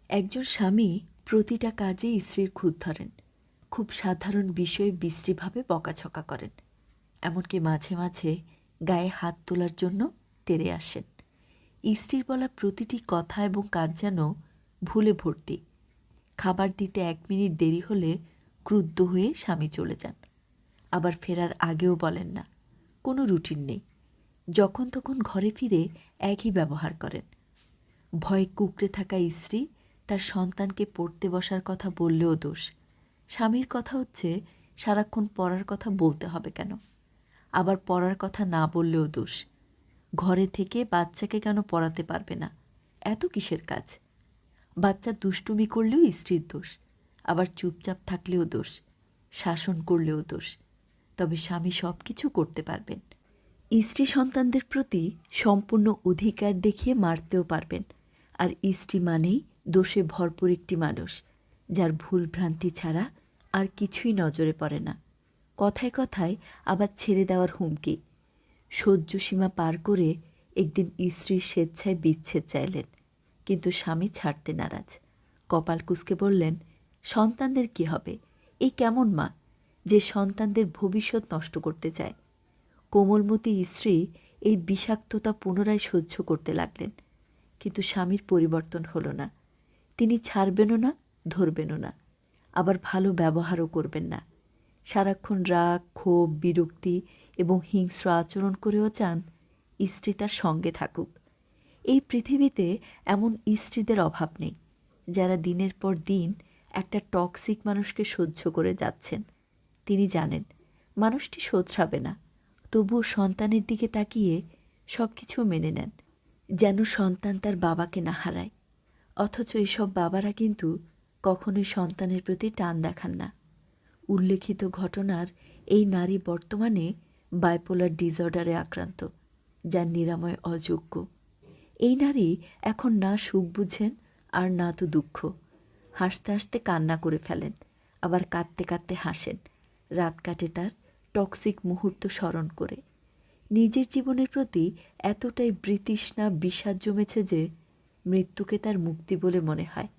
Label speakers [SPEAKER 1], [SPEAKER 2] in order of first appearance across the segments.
[SPEAKER 1] একজন স্বামী প্রতিটা কাজে স্ত্রীর খুঁত ধরেন। খুব সাধারণ বিষয়ে বিশ্রীভাবে বকাঝকা করেন। এমনকি মাঝে মাঝে গায়ে হাত তোলার জন্য তেড়ে আসেন। স্ত্রীর বলা প্রতিটি কথা এবং কাজ যেন ভুলে ভর্তি। খাবার দিতে 1 মিনিট দেরি হলে ক্রুদ্ধ হয়ে স্বামী চলে যান। আবার ফেরার আগেও বলেন না, কোনো রুটিন নেই। যখন তখন ঘরে ফিরে একই ব্যবহার করেন। ভয়ে কুঁকড়ে থাকা স্ত্রী তার সন্তানকে পড়তে বসার কথা বললেও দোষ। স্বামীর কথা হচ্ছে সারাক্ষণ পড়ার কথা বলতে হবে কেন? আবার পড়ার কথা না বললেও দোষ। ঘরে থেকে বাচ্চাকে কেন পড়াতে পারবে না? এত কিসের কাজ? বাচ্চা দুষ্টুমি করলেও স্ত্রীর দোষ। আবার চুপচাপ থাকলেও দোষ। শাসন করলেও দোষ। তবে স্বামী সব কিছু করতে পারবেন। স্ত্রী সন্তানদের প্রতি সম্পূর্ণ অধিকার দেখিয়ে মারতেও পারবেন। আর স্ত্রী মানেই দোষে ভরপুর একটি মানুষ, যার ভুল ভ্রান্তি ছাড়া আর কিছুই নজরে পড়ে না। কথায় কথায় আবার ছেড়ে দেওয়ার হুমকি। সহ্য সীমা পার করে একদিন স্ত্রীর স্বেচ্ছায় বিচ্ছেদ চাইলেন, কিন্তু স্বামী ছাড়তে নারাজ। কপাল কুঁচকে বললেন, সন্তানদের কি হবে? এই কেমন মা, যে সন্তানদের ভবিষ্যৎ নষ্ট করতে চায়? কোমলমতি স্ত্রী এই বিষাক্ততা পুনরায় সহ্য করতে লাগলেন, কিন্তু স্বামীর পরিবর্তন হলো না। তিনি ছাড়বেনও না, ধরবেনও না, আবার ভালো ব্যবহারও করবেন না। সারাক্ষণ রাগ, ক্ষোভ, বিরক্তি এবং হিংস্র আচরণ করেও চান স্ত্রী তার সঙ্গে থাকুক। এই পৃথিবীতে এমন স্ত্রীদের অভাব নেই, যারা দিনের পর দিন একটা টক্সিক মানুষকে সহ্য করে যাচ্ছেন। তিনি জানেন মানুষটি শোধরাবে না, তবুও সন্তানের দিকে তাকিয়ে সব কিছু মেনে নেন, যেন সন্তান তার বাবাকে না হারায়। অথচ এসব বাবারা কিন্তু কখনোই সন্তানের প্রতি টান দেখান না। উল্লেখিত ঘটনার এই নারী বর্তমানে বাইপোলার ডিসঅর্ডারে আক্রান্ত, যার নিরাময় অযোগ্য। এই নারী এখন না সুখ বুঝেন আর না তো দুঃখ। হাসতে হাসতে কান্না করে ফেলেন, আবার কাঁদতে কাঁদতে হাসেন। রাত কাটে তার টক্সিক মুহূর্ত স্মরণ করে। নিজের জীবনের প্রতি এতটাই বিতৃষ্ণা, বিষাদ জমেছে যে মৃত্যুকে তার মুক্তি বলে মনে হয়।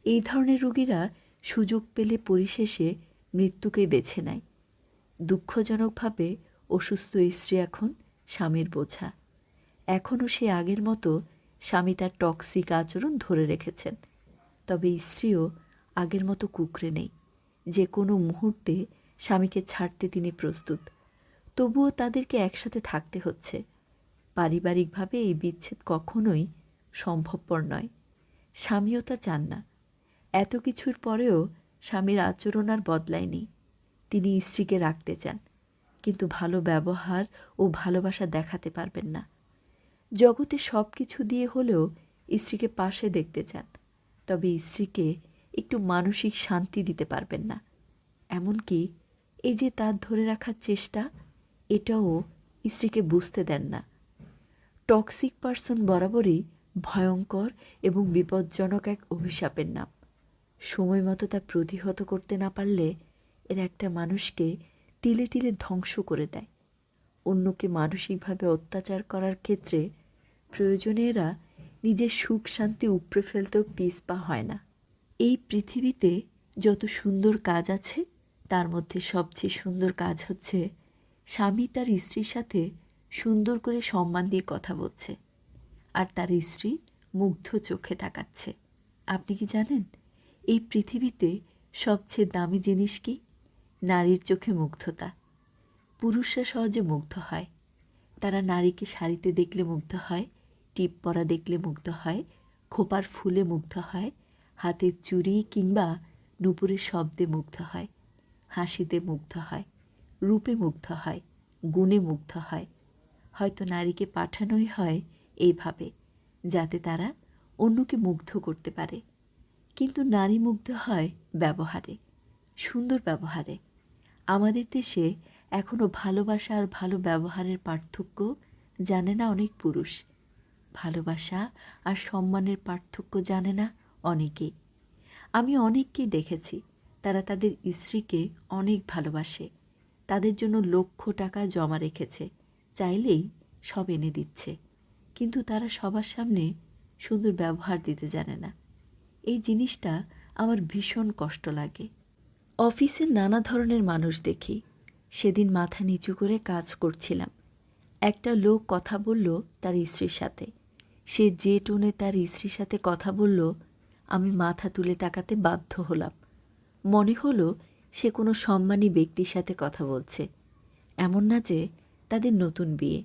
[SPEAKER 1] এই ধরনের রোগীরা সুযোগ পেলে পরিশেষে মৃত্যুকেই বেছে নেয়। দুঃখজনকভাবে অসুস্থ স্ত্রী এখন স্বামীর বোঝা। এখনও সে আগের মতো স্বামী তার টক্সিক আচরণ ধরে রেখেছেন, তবে স্ত্রীও আগের মতো কুঁকড়ে নেই। যে কোনো মুহূর্তে স্বামীকে ছাড়তে তিনি প্রস্তুত। তবুও তাদেরকে একসাথে থাকতে হচ্ছে। পারিবারিকভাবে এই বিচ্ছেদ কখনোই সম্ভবপর নয়। স্বামীও তা চান না। এত কিছুর পরেও স্বামীর আচরণ আর বদলায়নি। তিনি স্ত্রীকে রাখতে চান, কিন্তু ভালো ব্যবহার ও ভালোবাসা দেখাতে পারবেন না। জগতে সব কিছু দিয়ে হলেও স্ত্রীকে পাশে দেখতে চান, তবে স্ত্রীকে একটু মানসিক শান্তি দিতে পারবেন না। এমনকি এই যে তার ধরে রাখার চেষ্টা, এটাও স্ত্রীকে বুঝতে দেন না। টক্সিক পারসন বরাবরই ভয়ঙ্কর এবং বিপজ্জনক এক অভিশাপের নাম। সময় মতো তা প্রতিহত করতে না পারলে এরা একটা মানুষকে তিলে তিলে ধ্বংস করে দেয়। অন্যকে মানসিকভাবে অত্যাচার করার ক্ষেত্রে প্রয়োজনে এরা নিজের সুখ শান্তি উপড়ে ফেলতেও পিছপা হয় না। এই পৃথিবীতে যত সুন্দর কাজ আছে, তার মধ্যে সবচেয়ে সুন্দর কাজ হচ্ছে স্বামী তার স্ত্রীর সাথে সুন্দর করে সম্মান দিয়ে কথা বলছে, আর তার স্ত্রী মুগ্ধ চোখে তাকাচ্ছে। আপনি কি জানেন এই পৃথিবীতে সবচেয়ে দামি জিনিস কি? নারীর চোখে মুগ্ধতা। পুরুষরা সহজে মুগ্ধ হয়। তারা নারীকে শাড়িতে দেখলে মুগ্ধ হয়, টিপ পরা দেখলে মুগ্ধ হয়, খোপার ফুলে মুগ্ধ হয়, হাতের চুড়ি কিংবা নুপুরের শব্দে মুগ্ধ হয়, হাসিতে মুগ্ধ হয়, রূপে মুগ্ধ হয়, গুণে মুগ্ধ হয়। হয়তো নারীকে পাঠানোই হয় এইভাবে, যাতে তারা অন্যকে মুগ্ধ করতে পারে। কিন্তু নারী মুগ্ধ হয় ব্যবহারে, সুন্দর ব্যবহারে। আমাদের দেশে এখনও ভালোবাসা আর ভালো ব্যবহারের পার্থক্য জানে না অনেক পুরুষ। ভালোবাসা আর সম্মানের পার্থক্য জানে না অনেকেই। আমি অনেককেই দেখেছি, তারা তাদের স্ত্রীকে অনেক ভালোবাসে, তাদের জন্য লক্ষ টাকা জমা রেখেছে, চাইলেই সব এনে দিচ্ছে, কিন্তু তারা সবার সামনে সুন্দর ব্যবহার দিতে জানে না। এই জিনিসটা আমার ভীষণ কষ্ট লাগে। অফিসে নানা ধরনের মানুষ দেখি। সেদিন মাথা নিচু করে কাজ করছিলাম। একটা লোক কথা বলল তার স্ত্রীর সাথে। সে যে টোনে তার স্ত্রীর সাথে কথা বলল, আমি মাথা তুলে তাকাতে বাধ্য হলাম। মনে হলো সে কোনো সম্মানী ব্যক্তির সাথে কথা বলছে। এমন না যে তাদের নতুন বিয়ে।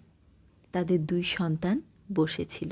[SPEAKER 1] তাদের 2 সন্তান বসেছিল।